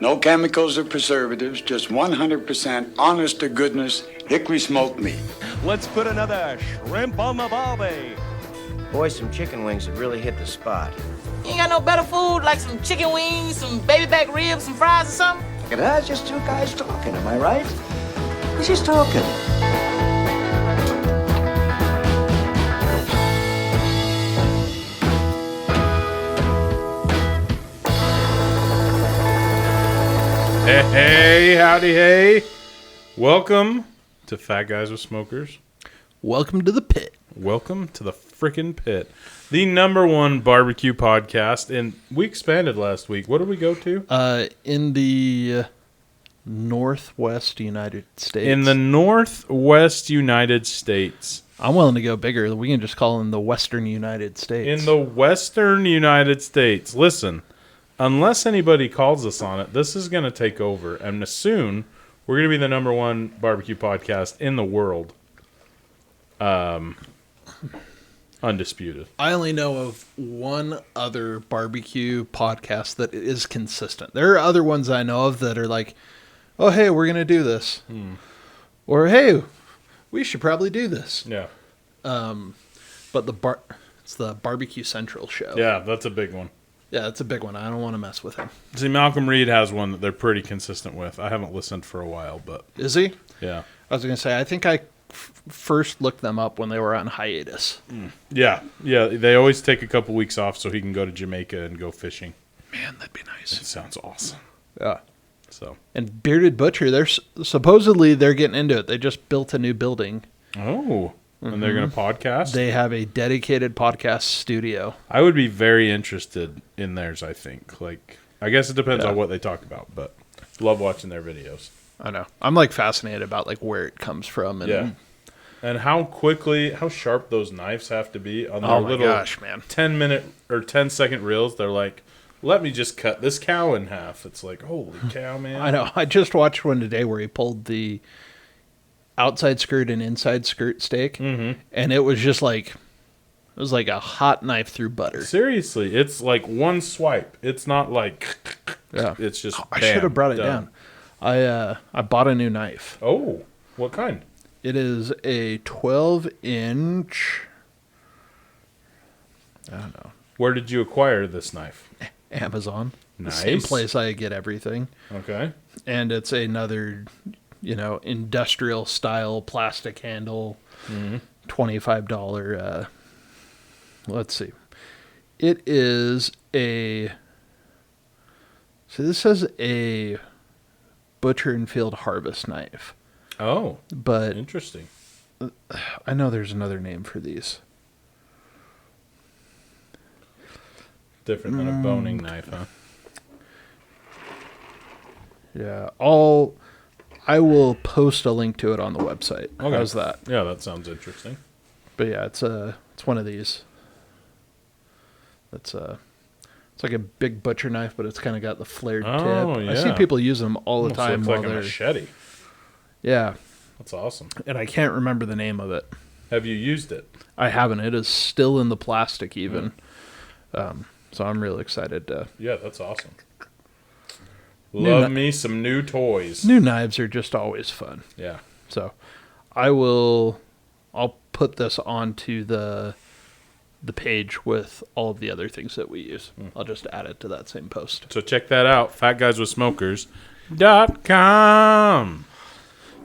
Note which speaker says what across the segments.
Speaker 1: No chemicals or preservatives, just 100% honest to goodness hickory smoked meat.
Speaker 2: Let's put another shrimp on the barbie.
Speaker 3: Boy, some chicken wings have really hit the spot.
Speaker 4: You ain't got no better food, like some chicken wings, some baby back ribs, some fries or something?
Speaker 3: That's just two guys talking, am I right? We're just talking.
Speaker 5: Hey, howdy, hey. Welcome to Fat Guys with Smokers.
Speaker 6: Welcome to the pit.
Speaker 5: Welcome to the frickin' pit. The #1 barbecue podcast. And we expanded last week. What did we go to?
Speaker 6: In the Northwest United States.
Speaker 5: In the Northwest United States.
Speaker 6: I'm willing to go bigger. We can just call them the Western United States.
Speaker 5: In the Western United States. Listen, unless anybody calls us on it, this is going to take over. And soon, we're going to be the #1 barbecue podcast in the world. Undisputed.
Speaker 6: I only know of one other barbecue podcast that is consistent. There are other ones I know of that are like, oh, hey, we're going to do this. Or, hey, we should probably do this.
Speaker 5: Yeah.
Speaker 6: But it's the Barbecue Central show.
Speaker 5: Yeah, that's a big one.
Speaker 6: Yeah, that's a big one. I don't want to mess with him.
Speaker 5: See, Malcolm Reed has one that they're pretty consistent with. I haven't listened for a while, but...
Speaker 6: Is he?
Speaker 5: Yeah.
Speaker 6: I was going to say, I think I first looked them up when they were on hiatus.
Speaker 5: Yeah. They always take a couple weeks off so he can go to Jamaica and go fishing.
Speaker 6: Man, that'd be nice.
Speaker 5: It sounds awesome.
Speaker 6: Yeah.
Speaker 5: So.
Speaker 6: And Bearded Butcher, supposedly they're getting into it. They just built a new building.
Speaker 5: Oh. And they're going to podcast?
Speaker 6: They have a dedicated podcast studio.
Speaker 5: I would be very interested in theirs, I think. Like, I guess it depends on what they talk about, but love watching their videos.
Speaker 6: I know. I'm like fascinated about like where it comes from. And
Speaker 5: And how sharp those knives have to be on their little
Speaker 6: gosh, man.
Speaker 5: 10-minute or 10-second reels. They're like, let me just cut this cow in half. It's like, holy cow, man.
Speaker 6: I know. I just watched one today where he pulled the outside skirt and inside skirt steak. Mm-hmm. And it was just like, it was like a hot knife through butter.
Speaker 5: Seriously. It's like one swipe. It's not like, it's just,
Speaker 6: I should have brought it down. I bought a new knife.
Speaker 5: Oh, what kind?
Speaker 6: It is a 12-inch. I don't know.
Speaker 5: Where did you acquire this knife?
Speaker 6: Amazon.
Speaker 5: Nice.
Speaker 6: The same place I get everything.
Speaker 5: Okay.
Speaker 6: And it's another, industrial style plastic handle. $25. Let's see. It is a. So this says a Butcher and Field harvest knife.
Speaker 5: Oh,
Speaker 6: but
Speaker 5: interesting.
Speaker 6: I know there's another name for these.
Speaker 5: Different than a boning knife, huh?
Speaker 6: Yeah, I will post a link to it on the website. Okay. How's that?
Speaker 5: Yeah, that sounds interesting.
Speaker 6: But yeah, it's one of these. It's like a big butcher knife, but it's kind of got the flared tip.
Speaker 5: Yeah.
Speaker 6: I see people use them all the
Speaker 5: Almost
Speaker 6: time.
Speaker 5: looks like a machete.
Speaker 6: Yeah.
Speaker 5: That's awesome.
Speaker 6: And I can't remember the name of it.
Speaker 5: Have you used it?
Speaker 6: I haven't. It is still in the plastic even. So I'm really excited to...
Speaker 5: Yeah, that's awesome. Love me some new toys.
Speaker 6: New knives are just always fun.
Speaker 5: Yeah.
Speaker 6: So I'll put this onto the page with all of the other things that we use. I'll just add it to that same post.
Speaker 5: So check that out, fatguyswithsmokers.com.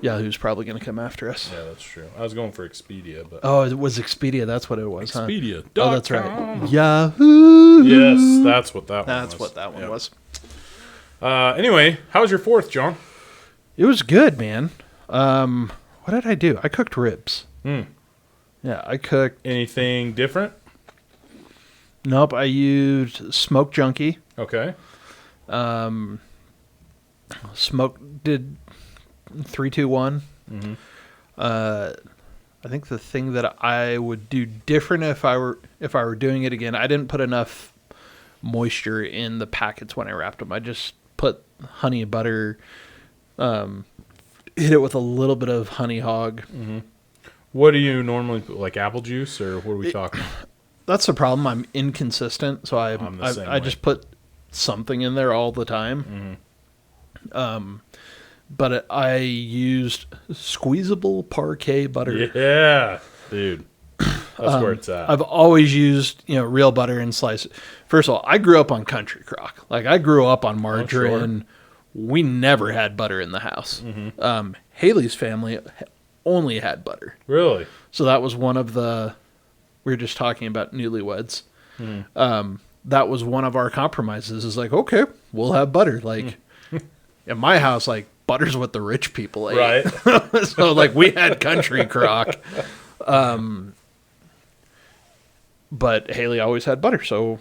Speaker 6: Yahoo's probably going to come after us.
Speaker 5: Yeah, that's true. I was going for Expedia, but
Speaker 6: oh, it was Expedia. That's what it was.
Speaker 5: Expedia.
Speaker 6: Huh? Oh, that's right. Yahoo.
Speaker 5: Yes, that's what that one was.
Speaker 6: That's what that one was.
Speaker 5: Anyway, how was your 4th, John?
Speaker 6: It was good, man. What did I do? I cooked ribs. Yeah, I cooked.
Speaker 5: Anything different?
Speaker 6: Nope, I used Smoke Junkie.
Speaker 5: Okay.
Speaker 6: Did 3-2-1.
Speaker 5: Mm-hmm.
Speaker 6: I think the thing that I would do different if I were doing it again, I didn't put enough moisture in the packets when I wrapped them. I just put honey and butter, hit it with a little bit of honey hog.
Speaker 5: Mm-hmm. What do you normally put, like apple juice, or what are we talking?
Speaker 6: That's the problem. I'm inconsistent, so I just put something in there all the time. But I used squeezable parquet butter.
Speaker 5: Yeah, dude. That's where it's at.
Speaker 6: I've always used, real butter and slice it. First of all, I grew up on country crock. Like, I grew up on margarine. We never had butter in the house. Haley's family only had butter.
Speaker 5: Really?
Speaker 6: So that was one of the, we were just talking about newlyweds. That was one of our compromises, is like, okay, we'll have butter. Like, in my house, like, butter's what the rich people ate.
Speaker 5: Right.
Speaker 6: So, like, we had country crock. But Haley always had butter, so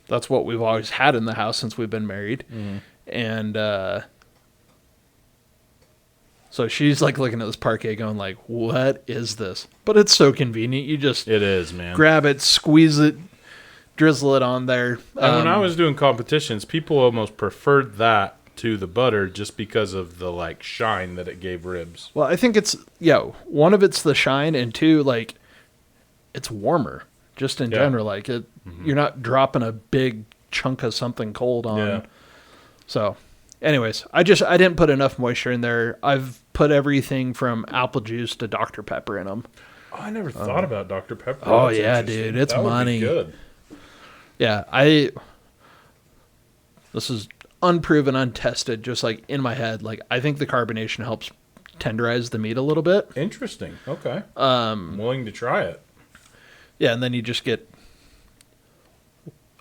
Speaker 6: that's what we've always had in the house since we've been married. And so she's like looking at this parquet going like, what is this? But it's so convenient. You just
Speaker 5: It is, man.
Speaker 6: grab it, squeeze it, drizzle it on there.
Speaker 5: And when I was doing competitions, people almost preferred that to the butter just because of the like shine that it gave ribs.
Speaker 6: Well, I think it's, one of it's the shine, and two, like, it's warmer just in general. Like, you're not dropping a big chunk of something cold on.
Speaker 5: Yeah.
Speaker 6: So, anyways, I didn't put enough moisture in there. I've put everything from apple juice to Dr. Pepper in them.
Speaker 5: Oh, I never thought about Dr. Pepper.
Speaker 6: Oh,
Speaker 5: That's
Speaker 6: yeah,
Speaker 5: interesting.
Speaker 6: dude, it's
Speaker 5: That would be
Speaker 6: money.
Speaker 5: good.
Speaker 6: Yeah, this is unproven, untested, just like in my head. Like, I think the carbonation helps tenderize the meat a little bit.
Speaker 5: Interesting. Okay. I'm willing to try it.
Speaker 6: Yeah, and then you just get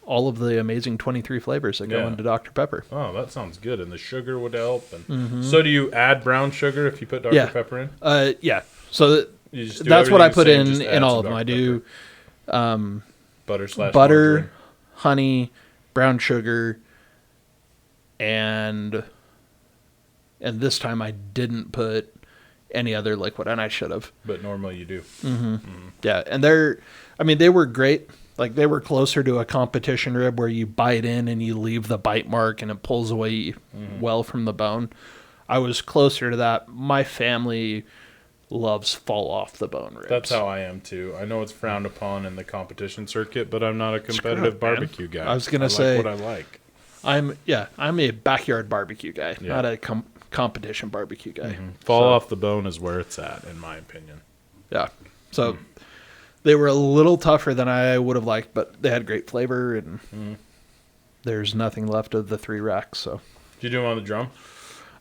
Speaker 6: all of the amazing 23 flavors that go into Dr. Pepper.
Speaker 5: Oh, that sounds good. And the sugar would help. And so do you add brown sugar if you put Dr. Pepper in?
Speaker 6: Yeah. So
Speaker 5: You just do
Speaker 6: that's what I
Speaker 5: everything
Speaker 6: put
Speaker 5: the same, just add
Speaker 6: in all
Speaker 5: some
Speaker 6: of them. I
Speaker 5: Dr.
Speaker 6: do
Speaker 5: Pepper.
Speaker 6: butter,
Speaker 5: Margarine.
Speaker 6: honey, brown sugar, and this time I didn't put any other liquid, and I should have.
Speaker 5: But normally you do.
Speaker 6: Yeah, and they were great. Like, they were closer to a competition rib where you bite in and you leave the bite mark and it pulls away well from the bone. I was closer to that. My family loves fall off the bone ribs.
Speaker 5: That's how I am too. I know it's frowned upon in the competition circuit, but I'm not a competitive barbecue guy.
Speaker 6: I was gonna say,
Speaker 5: like what I like.
Speaker 6: I'm a backyard barbecue guy,
Speaker 5: Yeah.
Speaker 6: not a competition barbecue guy.
Speaker 5: Fall off the bone is where it's at, in my opinion.
Speaker 6: Yeah. So they were a little tougher than I would have liked, but they had great flavor, and there's nothing left of the 3 racks. So
Speaker 5: Did you do them on the drum?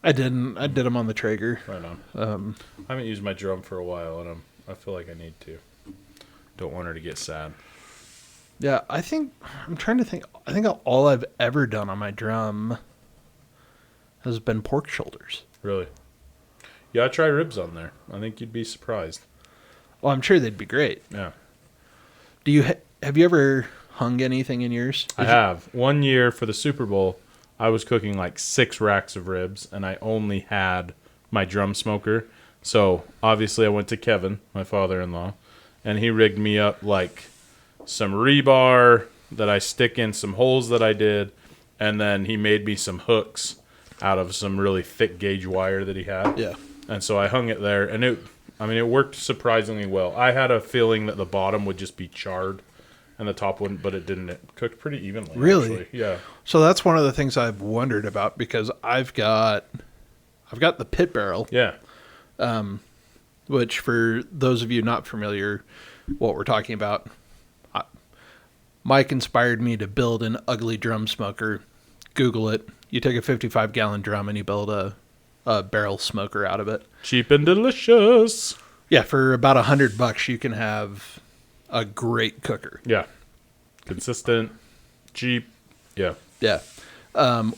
Speaker 6: I didn't. I did them on the Traeger.
Speaker 5: Right on. I haven't used my drum for a while, and I feel like I need to. Don't want her to get sad.
Speaker 6: Yeah, I'm trying to think. I think all I've ever done on my drum has been pork shoulders.
Speaker 5: Really? Yeah, I try ribs on there. I think you'd be surprised.
Speaker 6: Well, I'm sure they'd be great.
Speaker 5: Yeah.
Speaker 6: Do you have you ever hung anything in yours?
Speaker 5: I have. One year for the Super Bowl, I was cooking like 6 racks of ribs, and I only had my drum smoker. So obviously I went to Kevin, my father-in-law, and he rigged me up like some rebar that I stick in some holes that I did, and then he made me some hooks out of some really thick gauge wire that he had.
Speaker 6: Yeah.
Speaker 5: And so I hung it there, and it worked surprisingly well. I had a feeling that the bottom would just be charred and the top wouldn't, but it didn't. It cooked pretty evenly.
Speaker 6: Really?
Speaker 5: Actually. Yeah.
Speaker 6: So that's one of the things I've wondered about, because I've got the pit barrel,
Speaker 5: Yeah.
Speaker 6: which, for those of you not familiar what we're talking about, Mike inspired me to build an ugly drum smoker. Google it. You take a 55-gallon drum and you build a barrel smoker out of it.
Speaker 5: Cheap and delicious.
Speaker 6: Yeah, for about $100 you can have a great cooker.
Speaker 5: Yeah. Consistent, cheap. Yeah.
Speaker 6: Yeah.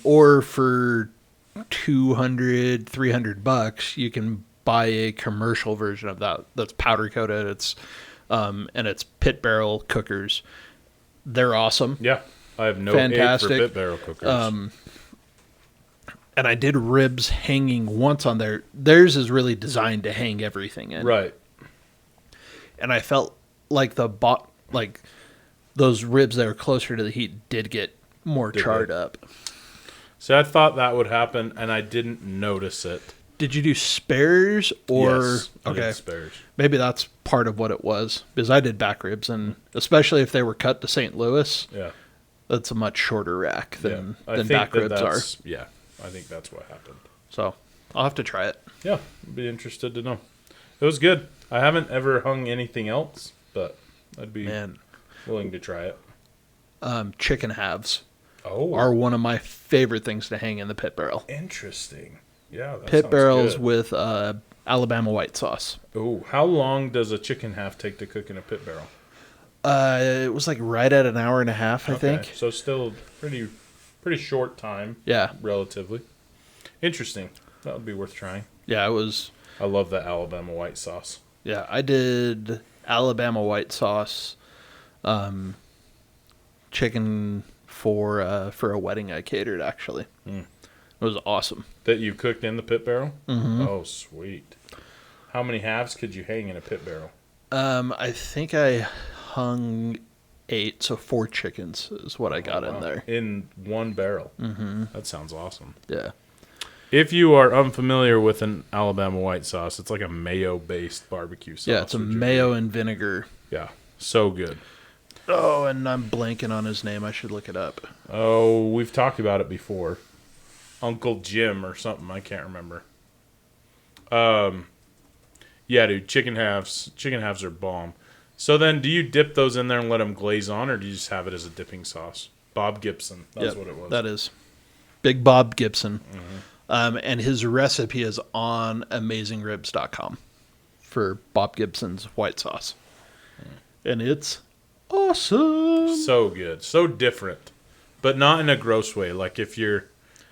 Speaker 6: Or for $200-$300 you can buy a commercial version of that that's powder coated. It's and it's pit barrel cookers. They're awesome.
Speaker 5: Yeah. I have no
Speaker 6: Fantastic.
Speaker 5: hate for pit barrel cookers.
Speaker 6: And I did ribs hanging once on there. Theirs is really designed to hang everything in.
Speaker 5: Right.
Speaker 6: And I felt like like those ribs that were closer to the heat did get more charred up.
Speaker 5: So I thought that would happen, and I didn't notice it.
Speaker 6: Did you do spares or
Speaker 5: Yes, I did
Speaker 6: okay?
Speaker 5: spares.
Speaker 6: Maybe that's part of what it was, because I did back ribs, and especially if they were cut to St. Louis,
Speaker 5: Yeah.
Speaker 6: that's a much shorter rack than
Speaker 5: I think
Speaker 6: back
Speaker 5: that
Speaker 6: ribs are.
Speaker 5: Yeah. I think that's what happened.
Speaker 6: So I'll have to try it.
Speaker 5: Yeah, I'd be interested to know. It was good. I haven't ever hung anything else, but I'd be willing to try it.
Speaker 6: Chicken halves
Speaker 5: Oh,
Speaker 6: are one of my favorite things to hang in the pit barrel.
Speaker 5: interesting. Yeah, that
Speaker 6: Pit
Speaker 5: sounds
Speaker 6: barrels
Speaker 5: good.
Speaker 6: with Alabama white sauce.
Speaker 5: Oh, how long does a chicken half take to cook in a pit barrel?
Speaker 6: It was like right at an hour and a half, I think.
Speaker 5: So still pretty short time.
Speaker 6: Yeah.
Speaker 5: Relatively. Interesting. That would be worth trying.
Speaker 6: Yeah, it was.
Speaker 5: I love that Alabama white sauce.
Speaker 6: Yeah, I did Alabama white sauce, chicken for a wedding I catered. Actually, it was awesome.
Speaker 5: That you cooked in the pit barrel? Mm-hmm. Oh, sweet. How many halves could you hang in a pit barrel?
Speaker 6: I think I hung 8, so 4 chickens is what I got in there.
Speaker 5: In one barrel. Mm-hmm. That sounds awesome.
Speaker 6: Yeah.
Speaker 5: If you are unfamiliar with an Alabama white sauce, it's like a mayo-based barbecue sauce.
Speaker 6: Yeah, it's a mayo and vinegar.
Speaker 5: Yeah, so good.
Speaker 6: Oh, and I'm blanking on his name. I should look it up.
Speaker 5: Oh, we've talked about it before. Uncle Jim or something. I can't remember. Yeah, dude, chicken halves. Chicken halves are bomb. So then, do you dip those in there and let them glaze on, or do you just have it as a dipping sauce? Bob Gibson. That's what it was.
Speaker 6: That is. Big Bob Gibson. Mm-hmm. And his recipe is on AmazingRibs.com for Bob Gibson's white sauce. And it's awesome.
Speaker 5: So good. So different. But not in a gross way. Like, if you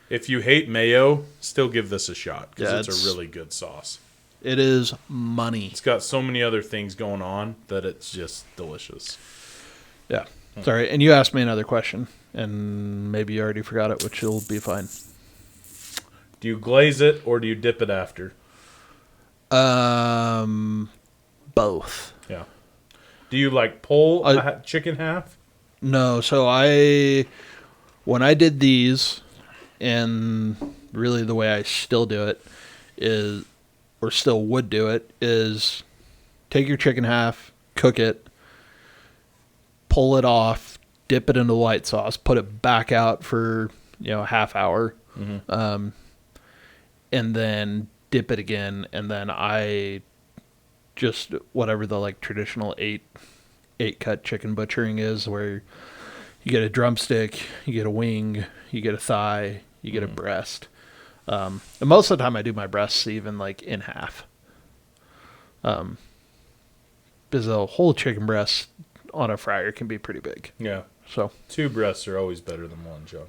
Speaker 5: hate mayo, still give this a shot. Because it's a really good sauce.
Speaker 6: It is money.
Speaker 5: It's got so many other things going on that it's just delicious.
Speaker 6: Yeah. Sorry. And you asked me another question. And maybe you already forgot it, which will be fine.
Speaker 5: Do you glaze it or do you dip it after?
Speaker 6: Both.
Speaker 5: Yeah. Do you like pull a chicken half?
Speaker 6: No. So when I did these, and really the way I still do it is, or still would do it, is take your chicken half, cook it, pull it off, dip it into white sauce, put it back out for a half hour, and then dip it again, and then I just whatever the like traditional eight cut chicken butchering is, where you get a drumstick, you get a wing, you get a thigh, you get a breast. And most of the time I do my breasts even like in half. Because a whole chicken breast on a fryer can be pretty big.
Speaker 5: Yeah.
Speaker 6: So 2
Speaker 5: breasts are always better than 1, John.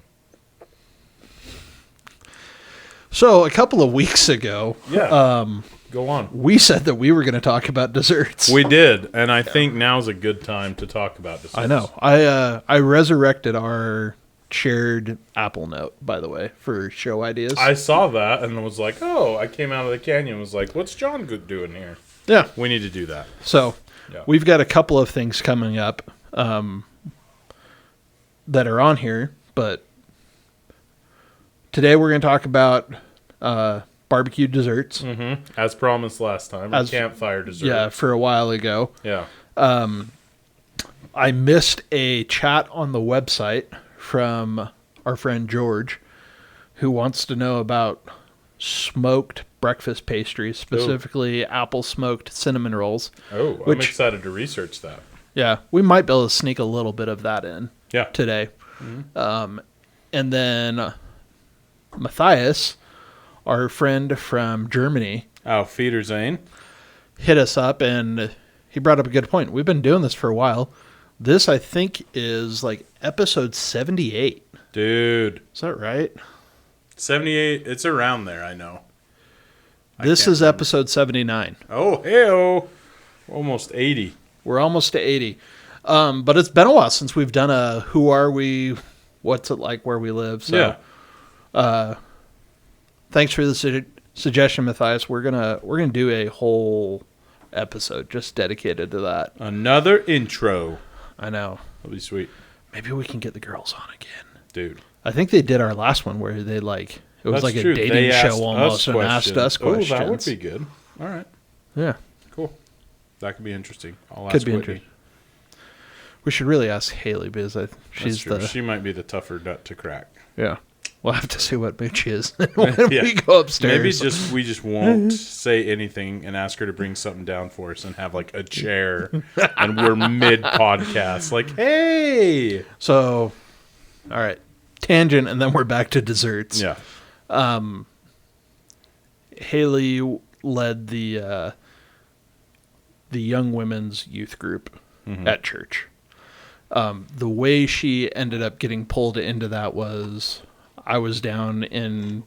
Speaker 6: So a couple of weeks ago,
Speaker 5: go on.
Speaker 6: We said that we were going to talk about desserts.
Speaker 5: We did, and I think now's a good time to talk about desserts.
Speaker 6: I know. I resurrected our shared Apple Note, by the way, for show ideas.
Speaker 5: I saw that and was like, oh, I came out of the canyon and was like, what's John doing here?
Speaker 6: Yeah.
Speaker 5: We need to do that.
Speaker 6: So we've got a couple of things coming up that are on here, but today we're going to talk about barbecue desserts.
Speaker 5: Mm-hmm. As promised last time. Campfire dessert.
Speaker 6: Yeah, for a while ago.
Speaker 5: Yeah.
Speaker 6: I missed a chat on the website from our friend George, who wants to know about smoked breakfast pastries, specifically apple smoked cinnamon rolls.
Speaker 5: Oh, I'm excited to research that.
Speaker 6: Yeah, we might be able to sneak a little bit of that in today. Mm-hmm. And then Matthias, our friend from Germany,
Speaker 5: Feeder Zane,
Speaker 6: hit us up and he brought up a good point. We've been doing this for a while. This, I think, is like episode 78.
Speaker 5: Dude.
Speaker 6: Is that right?
Speaker 5: 78. It's around there, I know.
Speaker 6: This is episode 79.
Speaker 5: Oh, hey-oh. Almost 80.
Speaker 6: We're almost to 80. But it's been a while since we've done a Who Are We, What's It Like Where We Live. So, thanks for the suggestion, Matthias. We're gonna do a whole episode just dedicated to that.
Speaker 5: Another intro.
Speaker 6: I know.
Speaker 5: That'll be sweet.
Speaker 6: Maybe we can get the girls on again.
Speaker 5: Dude.
Speaker 6: I think they did our last one where they it was like a dating show almost and asked us questions.
Speaker 5: Oh, that would be good. All right.
Speaker 6: Yeah.
Speaker 5: Cool. That could be interesting. I'll ask
Speaker 6: Could be
Speaker 5: Whitney.
Speaker 6: interesting. We should really ask Haley because she might be the
Speaker 5: tougher nut to crack.
Speaker 6: Yeah. We'll have to see what Moochie is when we go upstairs.
Speaker 5: Maybe we just won't say anything and ask her to bring something down for us and have like a chair and we're mid podcast. Like, hey.
Speaker 6: So, all right. Tangent, and then we're back to desserts.
Speaker 5: Yeah.
Speaker 6: Haley led the young women's youth group at church. The way she ended up getting pulled into that was I was down in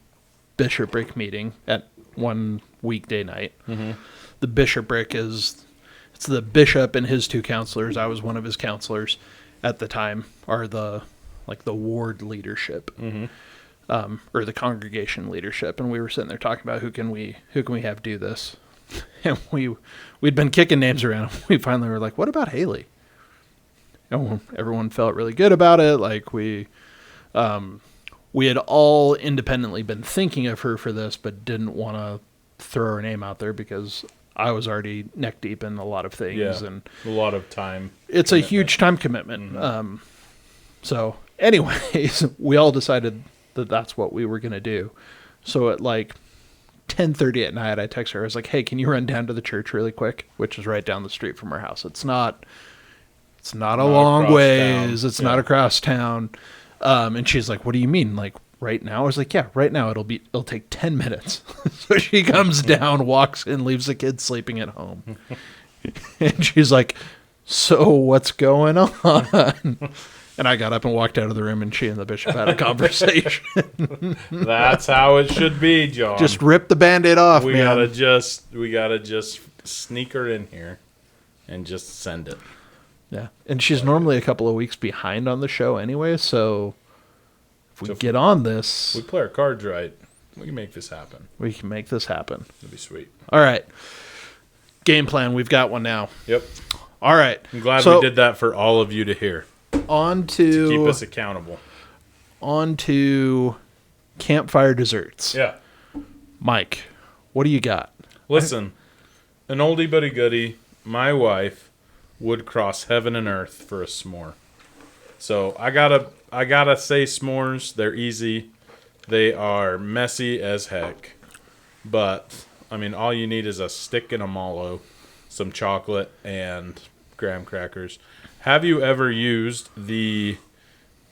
Speaker 6: bishopric meeting at one weekday night. The bishopric it's the bishop and his two counselors. I was one of his counselors at the time, are the ward leadership, or the congregation leadership. And we were sitting there talking about who can we have do this. And we'd been kicking names around. We finally were like, what about Haley? And everyone felt really good about it. Like we had all independently been thinking of her for this, but didn't want to throw her name out there because I was already neck deep in a lot of things and
Speaker 5: a lot of time.
Speaker 6: It's commitment. A huge time commitment. So anyways, we all decided that that's what we were going to do. So at like 10:30 at night, I text her. I was like, hey, can you run down to the church really quick? Which is right down the street from our house. It's not a long ways. It's not across town. And she's like, what do you mean? Like right now? I was like, yeah, right now it'll take 10 minutes. So she comes down, walks in, leaves the kids sleeping at home. And she's like, so what's going on? And I got up and walked out of the room, and she and the bishop had a conversation.
Speaker 5: That's how it should be, John.
Speaker 6: Just rip the Band-Aid off,
Speaker 5: we
Speaker 6: man.
Speaker 5: We gotta just sneak her in here and just send it.
Speaker 6: Yeah, and she's normally a couple of weeks behind on the show anyway, so if we get on this...
Speaker 5: We play our cards right. We can make this happen.
Speaker 6: We can make this happen.
Speaker 5: That'd be sweet.
Speaker 6: All right. Game plan. We've got one now.
Speaker 5: Yep.
Speaker 6: All right.
Speaker 5: I'm glad we did that for all of you to hear.
Speaker 6: To
Speaker 5: keep us accountable.
Speaker 6: On to Campfire desserts.
Speaker 5: Yeah.
Speaker 6: Mike, what do you got?
Speaker 5: Listen, an oldie but a goodie. My wife would cross heaven and earth for a s'more. So I gotta say s'mores. They're easy. They are messy as heck. But I mean, all you need is a stick and a mallow, some chocolate, and graham crackers. Have you ever used the...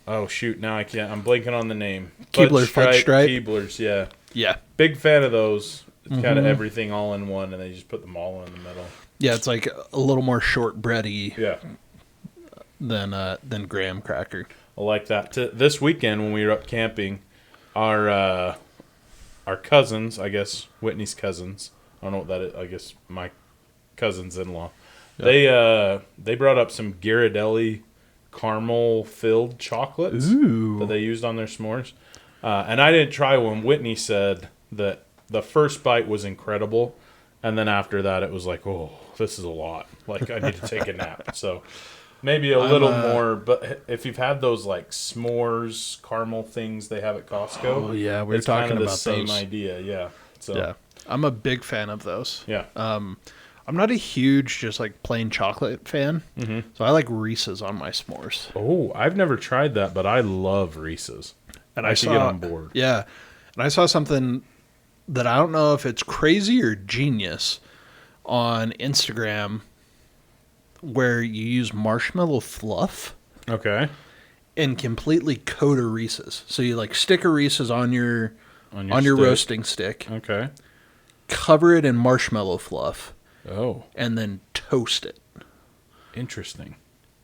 Speaker 5: Oh, shoot, now I can't. I'm blanking on the name.
Speaker 6: Keebler Fudge Stripe?
Speaker 5: Keeblers, yeah.
Speaker 6: Yeah.
Speaker 5: Big fan of those. It's kind of everything all in one, and they just put them all in the middle.
Speaker 6: Yeah, it's like a little more shortbready than graham cracker.
Speaker 5: I like that. This weekend when we were up camping, our cousins, I guess, Whitney's cousins, I don't know what that is, I guess my cousins-in-law, they brought up some Ghirardelli caramel-filled chocolates that they used on their s'mores. And I didn't try one. Whitney said that the first bite was incredible, and then after that it was like, oh, this is a lot. Like, I need to take a nap. So maybe a little more, but if you've had those like s'mores caramel things they have at Costco,
Speaker 6: oh yeah, we were talking about
Speaker 5: the same
Speaker 6: those.
Speaker 5: idea, yeah. So
Speaker 6: yeah, I'm a big fan of those.
Speaker 5: Yeah.
Speaker 6: I'm not a huge just like plain chocolate fan, so I like Reese's on my s'mores.
Speaker 5: Oh, I've never tried that, but I love Reese's.
Speaker 6: And
Speaker 5: I should get on board.
Speaker 6: Yeah, and I saw something that I don't know if it's crazy or genius on Instagram where you use marshmallow fluff.
Speaker 5: Okay.
Speaker 6: And completely coat a Reese's. So you like stick a Reese's on your
Speaker 5: stick.
Speaker 6: roasting stick.
Speaker 5: Okay.
Speaker 6: Cover it in marshmallow fluff.
Speaker 5: Oh.
Speaker 6: And then toast it.
Speaker 5: Interesting.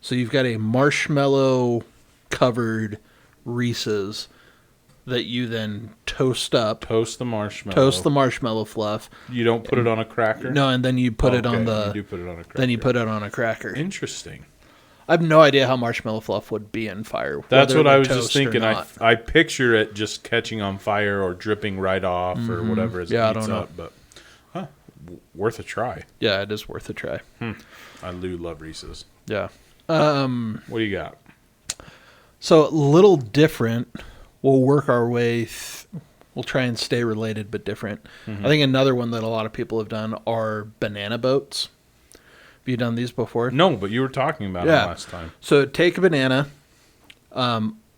Speaker 6: So you've got a marshmallow covered Reese's that you then toast up.
Speaker 5: Toast the marshmallow.
Speaker 6: Toast the marshmallow fluff.
Speaker 5: You don't put it on a cracker?
Speaker 6: No, and then you put it on the...
Speaker 5: You do put it on a cracker.
Speaker 6: Then you put it on a cracker.
Speaker 5: Interesting.
Speaker 6: I have no idea how marshmallow fluff would be in fire.
Speaker 5: That's what I was just thinking. I picture it just catching on fire or dripping right off or whatever as it heats
Speaker 6: I don't know.
Speaker 5: up. But worth a try.
Speaker 6: Yeah, it is worth a try.
Speaker 5: I do love Reese's.
Speaker 6: Yeah.
Speaker 5: What do you got?
Speaker 6: So a little different. We'll work our way. We'll try and stay related, but different. I think another one that a lot of people have done are banana boats. Have you done these before?
Speaker 5: No, but you were talking about it last time.
Speaker 6: So take a banana,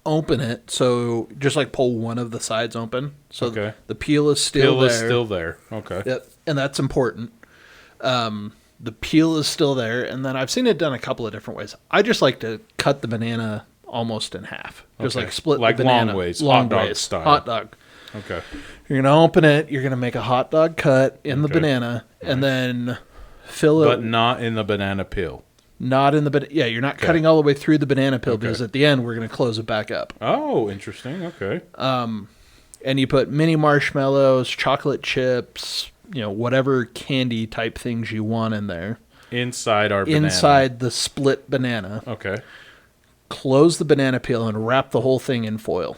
Speaker 6: open it, so just like pull one of the sides open, so
Speaker 5: Okay.
Speaker 6: the peel is still
Speaker 5: Peel
Speaker 6: there.
Speaker 5: is still there. Okay.
Speaker 6: Yep, and that's important. The peel is still there, and then I've seen it done a couple of different ways. I just like to cut the banana almost in half, just
Speaker 5: Okay.
Speaker 6: like split
Speaker 5: Like
Speaker 6: the banana
Speaker 5: long ways,
Speaker 6: long
Speaker 5: hot dog
Speaker 6: ways,
Speaker 5: style.
Speaker 6: hot dog.
Speaker 5: Okay.
Speaker 6: You're gonna open it. You're gonna make a hot dog cut in the
Speaker 5: Okay.
Speaker 6: banana, and then fill it.
Speaker 5: But not in the banana peel.
Speaker 6: Not in the banana. Yeah, you're not cutting all the way through the banana peel because at the end we're gonna close it back up.
Speaker 5: Oh, interesting. Okay.
Speaker 6: And you put mini marshmallows, chocolate chips, whatever candy type things you want in there.
Speaker 5: Inside our banana.
Speaker 6: Inside the split banana.
Speaker 5: Okay.
Speaker 6: Close the banana peel and wrap the whole thing in foil.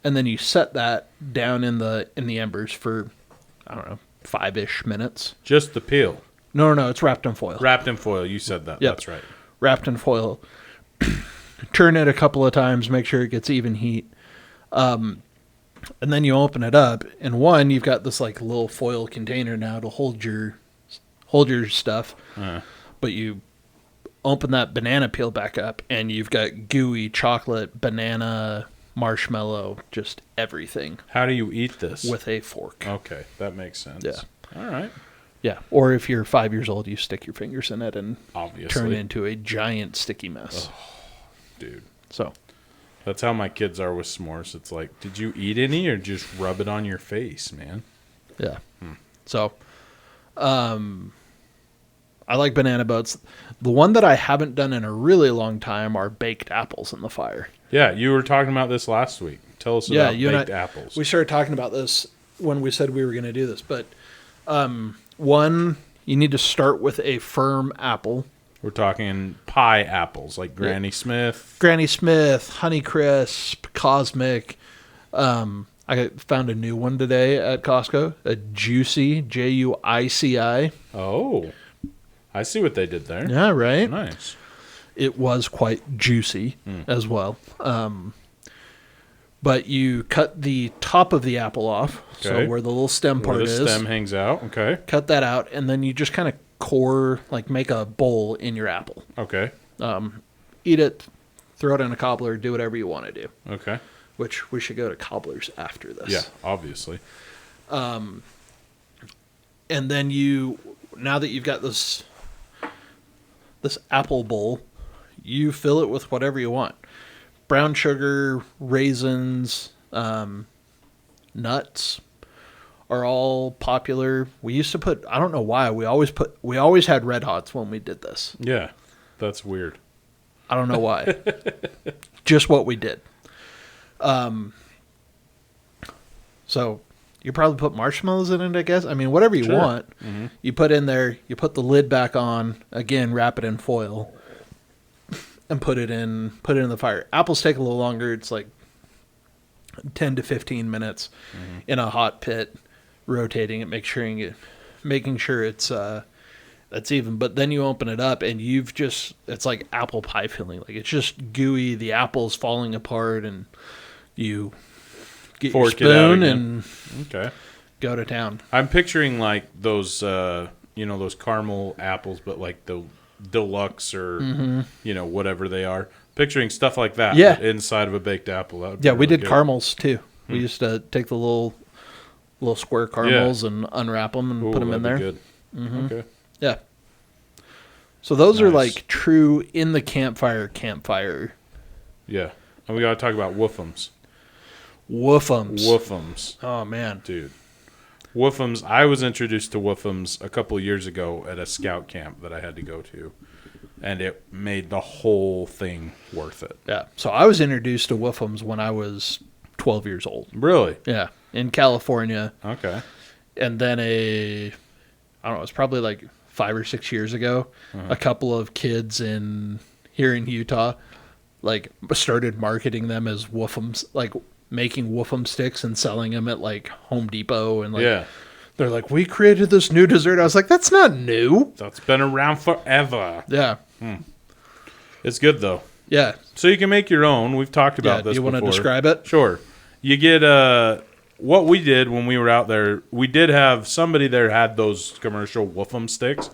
Speaker 6: And then you set that down in the embers for, I don't know, 5-ish minutes.
Speaker 5: Just the peel.
Speaker 6: No, it's wrapped in foil.
Speaker 5: Wrapped in foil. You said that.
Speaker 6: Yep.
Speaker 5: That's right.
Speaker 6: Wrapped in foil. Turn it a couple of times, make sure it gets even heat. And then you open it up, and you've got this like little foil container now to hold your stuff. But you open that banana peel back up, and you've got gooey chocolate, banana, marshmallow, just everything
Speaker 5: How do you eat this?
Speaker 6: with a fork.
Speaker 5: Okay, that makes sense.
Speaker 6: Yeah.
Speaker 5: All right.
Speaker 6: Yeah. Or if you're 5 years old, you stick your fingers in it and
Speaker 5: Obviously.
Speaker 6: turn it into a giant sticky mess.
Speaker 5: Dude.
Speaker 6: So.
Speaker 5: That's how my kids are with s'mores. It's like, did you eat any or just rub it on your face, man?
Speaker 6: Yeah. So, I like banana boats. The one that I haven't done in a really long time are baked apples in the fire.
Speaker 5: Yeah, you were talking about this last week. Tell us about
Speaker 6: you and
Speaker 5: baked
Speaker 6: I,
Speaker 5: apples.
Speaker 6: We started talking about this when we said we were going to do this. But one, you need to start with a firm apple.
Speaker 5: We're talking pie apples, like Granny Smith.
Speaker 6: Granny Smith, Honeycrisp, Cosmic. I found a new one today at Costco. A Juicy, Juici.
Speaker 5: Oh, I see what they did there.
Speaker 6: Yeah, right?
Speaker 5: Nice.
Speaker 6: It was quite juicy as well. But you cut the top of the apple off, so
Speaker 5: Okay.
Speaker 6: where the little stem part
Speaker 5: Where the
Speaker 6: is.
Speaker 5: stem hangs out. Okay.
Speaker 6: Cut that out, and then you just kind of make a bowl in your apple.
Speaker 5: Okay.
Speaker 6: Eat it, throw it in a cobbler, do whatever you want to do.
Speaker 5: Okay.
Speaker 6: Which we should go to cobblers after this.
Speaker 5: Yeah, obviously.
Speaker 6: And then now that you've got this apple bowl, you fill it with whatever you want. Brown sugar, raisins, nuts are all popular. We used to put, I don't know why, we always had Red Hots when we did this.
Speaker 5: Yeah, that's weird.
Speaker 6: I don't know why. Just what we did. So you probably put marshmallows in it, I guess. I mean, whatever you want. Mm-hmm. You put in there, you put the lid back on, again, wrap it in foil, and put it in the fire. Apples take a little longer. It's like 10 to 15 minutes in a hot pit, rotating it, making sure it's that's even. But then you open it up, and it's like apple pie filling. Like, it's just gooey. The apple's falling apart, and you get
Speaker 5: Fork
Speaker 6: your
Speaker 5: it out
Speaker 6: spoon
Speaker 5: again.
Speaker 6: and
Speaker 5: Okay.
Speaker 6: go to town.
Speaker 5: I'm picturing like those, those caramel apples, but like the deluxe or, whatever they are. Picturing stuff like that.
Speaker 6: Yeah.
Speaker 5: But inside of a baked apple. That would be
Speaker 6: Yeah, we
Speaker 5: really
Speaker 6: did
Speaker 5: good.
Speaker 6: caramels too. We used to take the little square caramels and unwrap them and
Speaker 5: Ooh,
Speaker 6: put them in there.
Speaker 5: that'd be good. Okay.
Speaker 6: Yeah. So those are
Speaker 5: Nice.
Speaker 6: like true in the campfire.
Speaker 5: Yeah. And we got to talk about woofums.
Speaker 6: Woofums.
Speaker 5: Woofums.
Speaker 6: Oh man.
Speaker 5: Dude. Woofums. I was introduced to woofums a couple of years ago at a scout camp that I had to go to. And it made the whole thing worth it.
Speaker 6: Yeah. So I was introduced to woofums when I was 12 years old.
Speaker 5: Really?
Speaker 6: Yeah. In California.
Speaker 5: Okay.
Speaker 6: And then I don't know, it was probably like 5 or 6 years ago, a couple of kids here in Utah, like, started marketing them as woofums, like making woofum sticks and selling them at like Home Depot. And like,
Speaker 5: Yeah.
Speaker 6: they're like, we created this new dessert. I was like, that's not new.
Speaker 5: That's been around forever.
Speaker 6: Yeah.
Speaker 5: It's good, though.
Speaker 6: Yeah.
Speaker 5: So you can make your own. We've talked about
Speaker 6: Do
Speaker 5: this
Speaker 6: you want to
Speaker 5: before.
Speaker 6: describe it?
Speaker 5: Sure. You get what we did when we were out there. We did have somebody there had those commercial woofum sticks,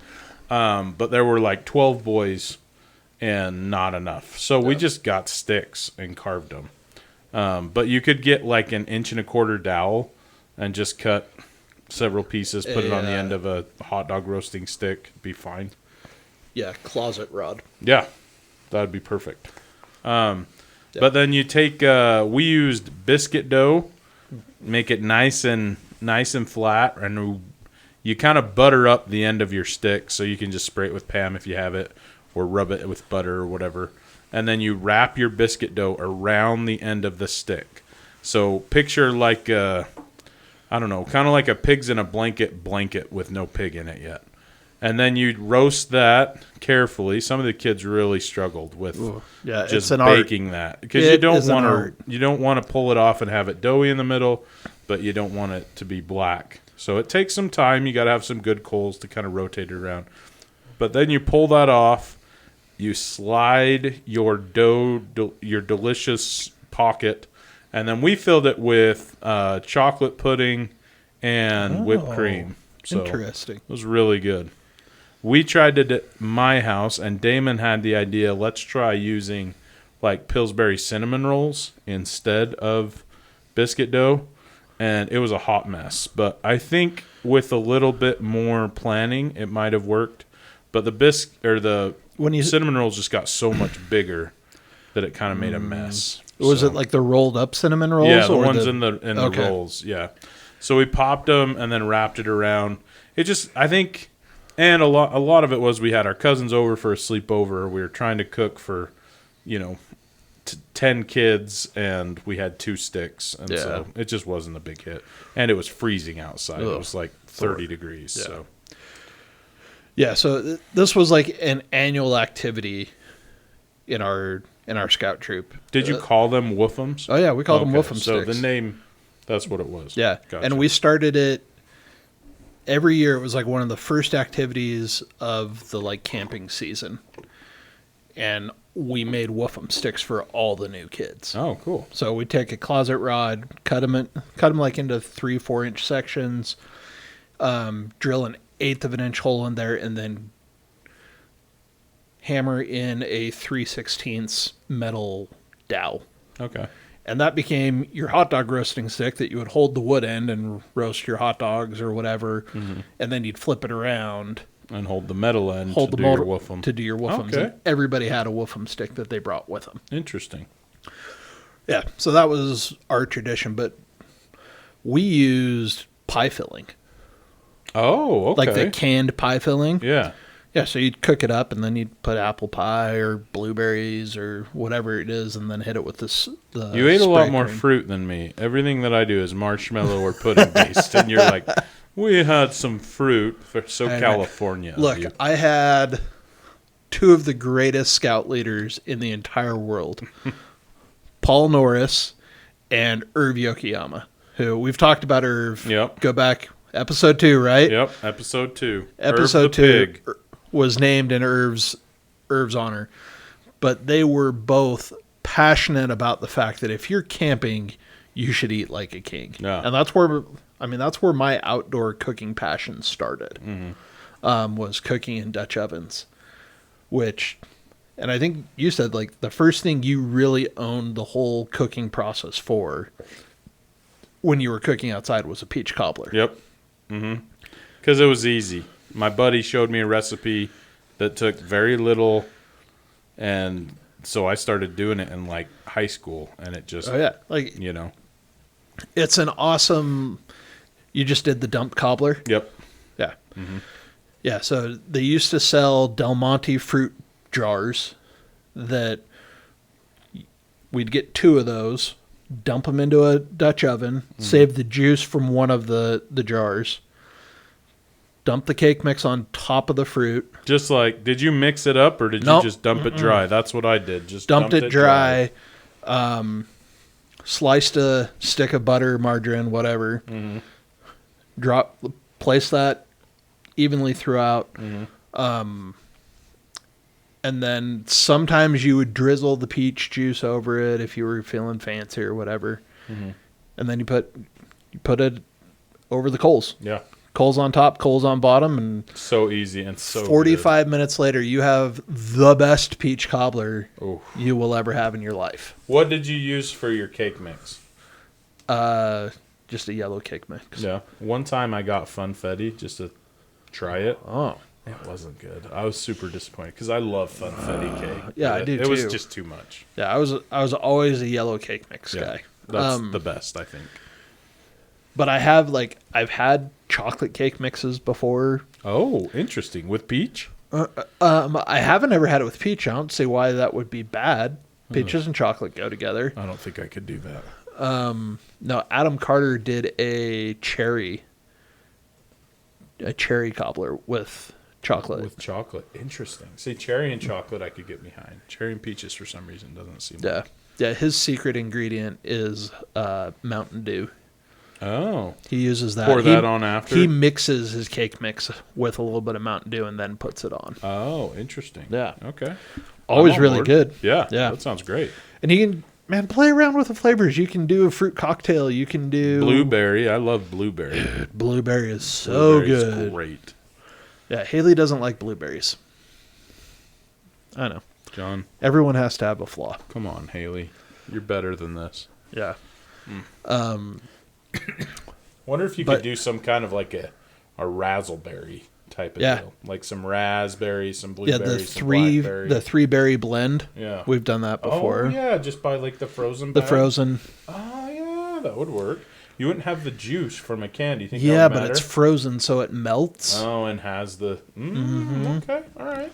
Speaker 5: but there were like 12 boys and not enough. So we just got sticks and carved them. But you could get like an 1.25-inch dowel and just cut several pieces, put it on the end of a hot dog roasting stick. Be fine.
Speaker 6: Yeah, closet rod.
Speaker 5: Yeah, that'd be perfect. But then you take, we used biscuit dough, make it nice and flat, and you kind of butter up the end of your stick, so you can just spray it with Pam if you have it, or rub it with butter or whatever. And then you wrap your biscuit dough around the end of the stick. So picture like, I don't know, kind of like a pigs in a blanket with no pig in it yet. And then you roast that carefully. Some of the kids really struggled with just baking that, because you don't want to pull it off and have it doughy in the middle, but you don't want it to be black. So it takes some time. You got to have some good coals to kind of rotate it around. But then you pull that off. You slide your dough, your delicious pocket, and then we filled it with chocolate pudding and whipped cream. So
Speaker 6: Interesting.
Speaker 5: It was really good. We tried it at my house, and Damon had the idea, let's try using like Pillsbury cinnamon rolls instead of biscuit dough, and it was a hot mess. But I think with a little bit more planning, it might have worked. But the cinnamon rolls just got so much bigger that it kind of made a mess.
Speaker 6: Was it like the rolled up cinnamon rolls?
Speaker 5: Yeah, the ones in the rolls. Yeah. So we popped them and then wrapped it around. It just, I think. And a lot of it was we had our cousins over for a sleepover. We were trying to cook for, 10 kids, and we had 2 sticks. And so it just wasn't a big hit. And it was freezing outside. It was like 30 degrees.
Speaker 6: Yeah. So this was like an annual activity in our scout troop.
Speaker 5: Did you call them woofums?
Speaker 6: Oh, yeah. We called them woofum
Speaker 5: so
Speaker 6: sticks.
Speaker 5: the name, that's what it was.
Speaker 6: Yeah.
Speaker 5: Gotcha.
Speaker 6: And we started it. Every year, it was like one of the first activities of the like camping season, and we made woofum sticks for all the new kids.
Speaker 5: Oh, cool!
Speaker 6: So we take a closet rod, cut them like into 3-4 inch sections, drill an 1/8 of an inch hole in there, and then hammer in a 3/16 metal dowel.
Speaker 5: Okay.
Speaker 6: And that became your hot dog roasting stick that you would hold the wood end and roast your hot dogs or whatever. Mm-hmm. And then you'd flip it around.
Speaker 5: And hold the metal end to do your woofum.
Speaker 6: To do your woofums.
Speaker 5: Okay.
Speaker 6: And everybody had a woofum stick that they brought with them.
Speaker 5: Interesting.
Speaker 6: Yeah, so that was our tradition. But we used pie filling.
Speaker 5: Oh, okay.
Speaker 6: Like the canned pie filling.
Speaker 5: Yeah.
Speaker 6: Yeah, so you'd cook it up, and then you'd put apple pie or blueberries or whatever it is, and then hit it with this.
Speaker 5: You ate a lot more fruit than me. Everything that I do is marshmallow or pudding based, and you're like, we had some fruit. So California.
Speaker 6: Look, I had 2 of the greatest scout leaders in the entire world, Paul Norris and Irv Yokoyama, who we've talked about. Irv.
Speaker 5: Yep.
Speaker 6: Go back, episode 2, right?
Speaker 5: Yep, episode 2.
Speaker 6: Episode 2.
Speaker 5: Pig.
Speaker 6: Was named in Irv's honor, but they were both passionate about the fact that if you're camping, you should eat like a king.
Speaker 5: Yeah.
Speaker 6: And that's where my outdoor cooking passion started. Mm-hmm. Was cooking in Dutch ovens, and I think you said like the first thing you really owned the whole cooking process for when you were cooking outside was a peach cobbler.
Speaker 5: Yep. Mm-hmm. Because it was easy. My buddy showed me a recipe that took very little, and so I started doing it in like high school, and it just,
Speaker 6: it's an awesome. You just did the dump cobbler.
Speaker 5: Yep.
Speaker 6: Yeah. Mm-hmm. Yeah. So they used to sell Del Monte fruit jars that we'd get 2 of those, dump them into a Dutch oven, save the juice from one of the jars. Dump the cake mix on top of the fruit.
Speaker 5: Just like, did you mix it up or did you just dump it dry? That's what I did. Just
Speaker 6: dumped it dry. Sliced a stick of butter, margarine, whatever. Mm-hmm. Place that evenly throughout. Mm-hmm. And then sometimes you would drizzle the peach juice over it if you were feeling fancy or whatever. Mm-hmm. And then you put it over the coals.
Speaker 5: Yeah.
Speaker 6: Coals on top, coals on bottom, and
Speaker 5: So easy and so
Speaker 6: 45 minutes later, you have the best peach cobbler
Speaker 5: Oof.
Speaker 6: you will ever have in your life.
Speaker 5: good. What did you use for your cake mix?
Speaker 6: Just a yellow cake mix.
Speaker 5: Yeah. One time I got funfetti just to try it.
Speaker 6: Oh.
Speaker 5: It wasn't good. I was super disappointed because I love funfetti cake.
Speaker 6: Yeah, I
Speaker 5: but
Speaker 6: do
Speaker 5: It was
Speaker 6: too.
Speaker 5: just too much.
Speaker 6: Yeah, I was always a yellow cake mix guy.
Speaker 5: That's the best, I think.
Speaker 6: But I've had chocolate cake mixes before.
Speaker 5: Oh, interesting. With peach?
Speaker 6: I haven't ever had it with peach. I don't see why that would be bad. Peaches and chocolate go together.
Speaker 5: I don't think I could do that.
Speaker 6: No, Adam Carter did a cherry cobbler with chocolate.
Speaker 5: With chocolate. Interesting. See, cherry and chocolate I could get behind. Cherry and peaches for some reason doesn't seem
Speaker 6: Yeah. Yeah, his secret ingredient is Mountain Dew.
Speaker 5: Oh.
Speaker 6: He uses that.
Speaker 5: Pour that on after?
Speaker 6: He mixes his cake mix with a little bit of Mountain Dew and then puts it on.
Speaker 5: Oh, interesting.
Speaker 6: Yeah.
Speaker 5: Okay.
Speaker 6: Always
Speaker 5: I'm on
Speaker 6: really
Speaker 5: board.
Speaker 6: good.
Speaker 5: Yeah.
Speaker 6: Yeah.
Speaker 5: That sounds great.
Speaker 6: And you can, play around with the flavors. You can do a fruit cocktail. You can do...
Speaker 5: Blueberry. I love blueberry.
Speaker 6: Blueberry is so
Speaker 5: Blueberry's
Speaker 6: good.
Speaker 5: great.
Speaker 6: Yeah, Haley doesn't like blueberries. I know.
Speaker 5: John,
Speaker 6: Everyone has to have a flaw.
Speaker 5: come on, Haley. You're better than this.
Speaker 6: Yeah.
Speaker 5: Wonder if you
Speaker 6: But-
Speaker 5: could do some kind of like a razzleberry type of
Speaker 6: Yeah.
Speaker 5: deal. Like some raspberries, some
Speaker 6: Yeah,
Speaker 5: blueberries, some blackberry.
Speaker 6: the 3-berry blend.
Speaker 5: Yeah.
Speaker 6: We've done that before.
Speaker 5: Oh, yeah, just buy like the frozen
Speaker 6: The
Speaker 5: bag.
Speaker 6: frozen.
Speaker 5: Oh, yeah, that would work. You wouldn't have the juice from a can. Do you think that
Speaker 6: Yeah,
Speaker 5: would
Speaker 6: but
Speaker 5: matter?
Speaker 6: it's frozen, so it melts.
Speaker 5: Oh, and has the... Okay, all right.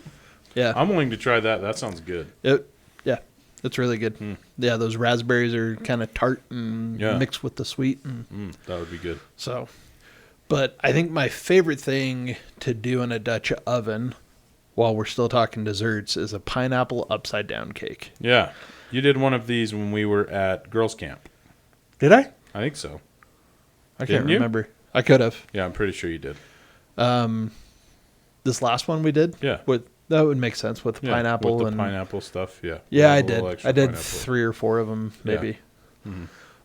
Speaker 6: Yeah.
Speaker 5: I'm willing to try that. That sounds good.
Speaker 6: Yeah, it's really good. Yeah, those raspberries are kind of tart and
Speaker 5: Yeah.
Speaker 6: mixed with the sweet. And
Speaker 5: That would be good.
Speaker 6: so, but I think my favorite thing to do in a Dutch oven, while we're still talking desserts, is a pineapple upside down cake.
Speaker 5: Yeah. You did one of these when we were at girls' camp.
Speaker 6: Did I?
Speaker 5: I think so.
Speaker 6: I
Speaker 5: Didn't
Speaker 6: can't
Speaker 5: you?
Speaker 6: remember. I could have.
Speaker 5: Yeah, I'm pretty sure you did.
Speaker 6: This last one we did.
Speaker 5: Yeah.
Speaker 6: That would make sense with the
Speaker 5: Yeah,
Speaker 6: pineapple
Speaker 5: with the
Speaker 6: and
Speaker 5: pineapple stuff. Yeah.
Speaker 6: Yeah, I
Speaker 5: With a
Speaker 6: did.
Speaker 5: little extra
Speaker 6: I did
Speaker 5: pineapple.
Speaker 6: 3 or 4 of them,
Speaker 5: Yeah.
Speaker 6: maybe.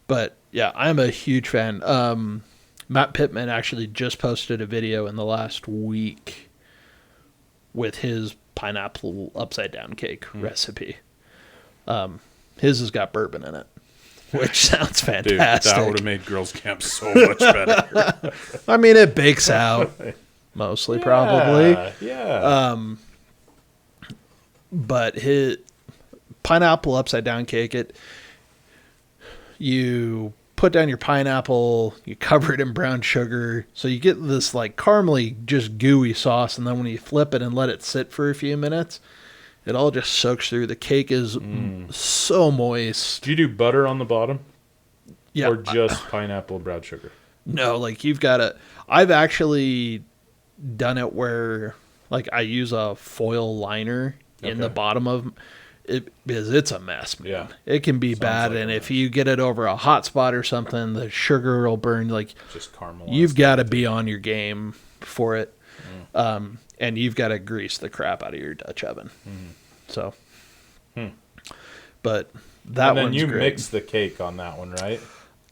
Speaker 6: But yeah, I'm a huge fan. Matt Pittman actually just posted a video in the last week with his pineapple upside down cake recipe. His has got bourbon in it, which sounds
Speaker 5: Dude,
Speaker 6: fantastic.
Speaker 5: that would have made girls' camp so much better.
Speaker 6: I mean, it bakes out mostly, probably.
Speaker 5: Yeah.
Speaker 6: But his pineapple upside down cake, you put down your pineapple, you cover it in brown sugar, so you get this like caramely, just gooey sauce, and then when you flip it and let it sit for a few minutes, it all just soaks through. The cake is so moist.
Speaker 5: Do you do butter on the bottom?
Speaker 6: Yeah.
Speaker 5: Or just pineapple and brown sugar?
Speaker 6: No, like you've got to. I've actually done it where, like, I use a foil liner in the
Speaker 5: Okay.
Speaker 6: bottom of it because it's a mess, man.
Speaker 5: Yeah.
Speaker 6: It can be
Speaker 5: Sounds
Speaker 6: bad,
Speaker 5: like
Speaker 6: and
Speaker 5: a
Speaker 6: if
Speaker 5: mess.
Speaker 6: you get it over a hot spot or something, the sugar will burn. Like,
Speaker 5: Just caramelize.
Speaker 6: you've got to be on your game for it, and you've got to grease the crap out of your Dutch oven. So, but that
Speaker 5: And then
Speaker 6: one's
Speaker 5: you
Speaker 6: great.
Speaker 5: mix the cake on that one, right?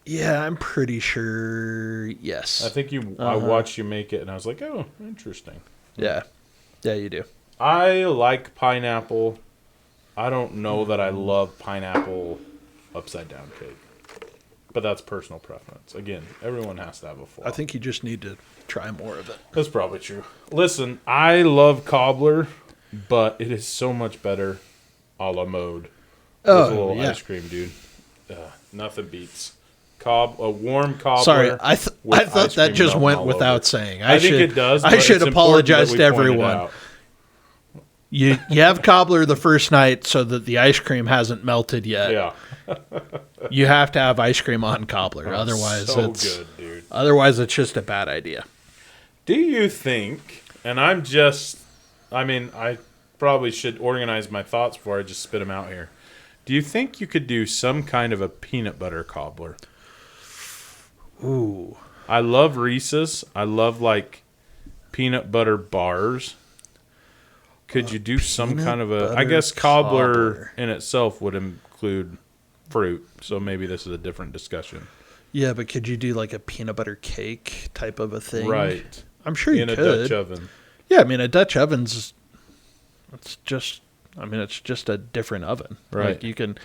Speaker 6: Yeah, I'm pretty sure. Yes.
Speaker 5: I think you. I watched you make it, and I was like, "Oh, interesting."
Speaker 6: Yeah. Yeah, you do.
Speaker 5: I like pineapple. I don't know that I love pineapple upside down cake, but that's personal preference. Again, everyone has to have a flaw.
Speaker 6: I think you just need to try more of it.
Speaker 5: That's probably true. Listen, I love cobbler, but it is so much better a la mode.
Speaker 6: Oh,
Speaker 5: With a little
Speaker 6: yeah.
Speaker 5: ice cream, dude. Nothing beats a warm cobbler.
Speaker 6: Sorry, I
Speaker 5: with
Speaker 6: thought
Speaker 5: ice
Speaker 6: that
Speaker 5: cream
Speaker 6: just
Speaker 5: melting
Speaker 6: went
Speaker 5: all
Speaker 6: without
Speaker 5: over.
Speaker 6: saying.
Speaker 5: I think it does.
Speaker 6: I
Speaker 5: but
Speaker 6: should
Speaker 5: it's important
Speaker 6: apologize
Speaker 5: that
Speaker 6: to
Speaker 5: we point it
Speaker 6: everyone.
Speaker 5: out.
Speaker 6: You have cobbler the first night so that the ice cream hasn't melted yet.
Speaker 5: Yeah.
Speaker 6: You have to have ice cream on cobbler, otherwise
Speaker 5: so
Speaker 6: it's
Speaker 5: good, dude.
Speaker 6: otherwise it's just a bad idea.
Speaker 5: Do you think, and I probably should organize my thoughts before I just spit them out here. Do you think you could do some kind of a peanut butter cobbler?
Speaker 6: Ooh.
Speaker 5: I love Reese's. I love like peanut butter bars. Could you do some
Speaker 6: peanut
Speaker 5: kind of a? I
Speaker 6: butter
Speaker 5: guess cobbler
Speaker 6: cobbler.
Speaker 5: in itself would include fruit, so maybe this is a different discussion.
Speaker 6: Yeah, but could you do like a peanut butter cake type of a thing?
Speaker 5: Right.
Speaker 6: I'm sure you
Speaker 5: In a
Speaker 6: could.
Speaker 5: Dutch oven.
Speaker 6: Yeah, I mean a Dutch oven's it's just a different oven.
Speaker 5: Right.
Speaker 6: Like you can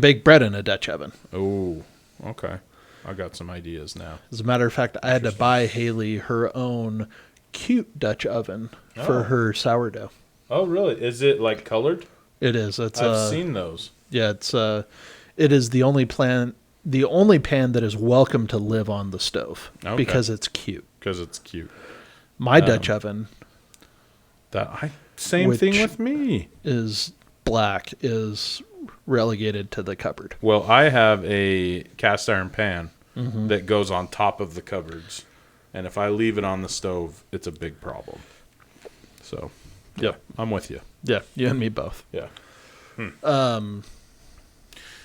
Speaker 6: bake bread in a Dutch oven.
Speaker 5: Oh, okay. I got some ideas now.
Speaker 6: As a matter of fact, I had to buy Haley her own cute Dutch oven for her sourdough.
Speaker 5: Oh, really? Is it like colored?
Speaker 6: It is. It's
Speaker 5: I've seen those.
Speaker 6: Yeah, it is the only pan that is welcome to live on the stove because it's cute.
Speaker 5: Because it's cute.
Speaker 6: My Dutch oven
Speaker 5: Same thing
Speaker 6: Which-
Speaker 5: with me.
Speaker 6: is black, is relegated to the cupboard.
Speaker 5: Well, I have a cast iron pan that goes on top of the cupboards. And if I leave it on the stove, it's a big problem. So, yeah, I'm with you.
Speaker 6: Yeah, you and me both.
Speaker 5: Yeah.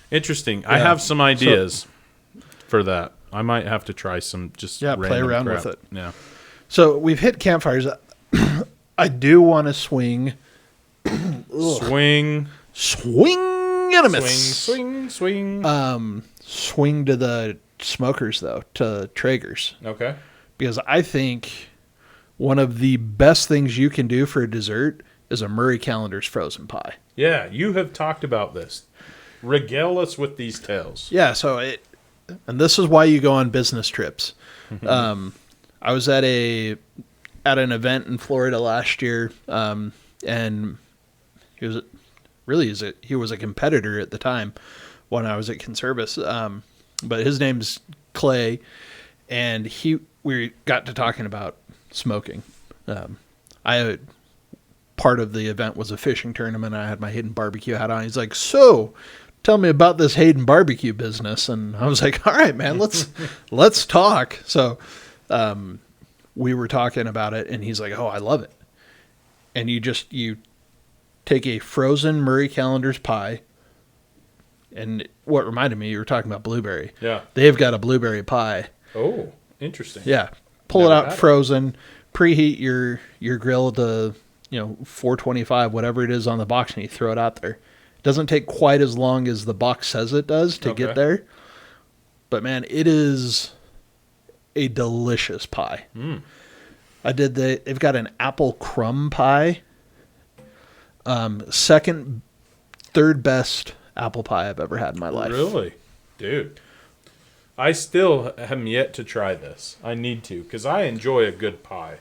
Speaker 5: Interesting. I
Speaker 6: Yeah.
Speaker 5: have some ideas for that. I might have to try some just
Speaker 6: Yeah, play
Speaker 5: random
Speaker 6: around
Speaker 5: crap.
Speaker 6: with it.
Speaker 5: Yeah.
Speaker 6: So we've hit campfires. I do want to swing
Speaker 5: Swing,
Speaker 6: swing
Speaker 5: swing.
Speaker 6: to the smokers though, to Traeger's,
Speaker 5: Okay.
Speaker 6: because I think one of the best things you can do for a dessert is a Murray Calendar's frozen pie.
Speaker 5: Yeah, you have talked about this. Regale us with these tales.
Speaker 6: Yeah, and this is why you go on business trips. I was at an event in Florida last year, and he was a competitor at the time when I was at Conservice. But his name's Clay, and we got to talking about smoking. Part of the event was a fishing tournament. I had my Hayden barbecue hat on. He's like, "So, tell me about this Hayden barbecue business." And I was like, "All right, man, let's talk." So, we were talking about it, and he's like, "Oh, I love it." And you take a frozen Murray Calendar's pie, and what reminded me, you were talking about blueberry.
Speaker 5: Yeah.
Speaker 6: They've got a blueberry pie.
Speaker 5: Oh, interesting.
Speaker 6: Yeah. Pull
Speaker 5: Never
Speaker 6: it
Speaker 5: had
Speaker 6: out
Speaker 5: it.
Speaker 6: frozen, preheat your grill to 425, whatever it is on the box, and you throw it out there. It doesn't take quite as long as the box says it does to
Speaker 5: Okay.
Speaker 6: get there. But man, it is a delicious pie. They've got an apple crumb pie. Third best apple pie I've ever had in my life.
Speaker 5: Really? Dude. I still am yet to try this. I need to, because I enjoy a good pie.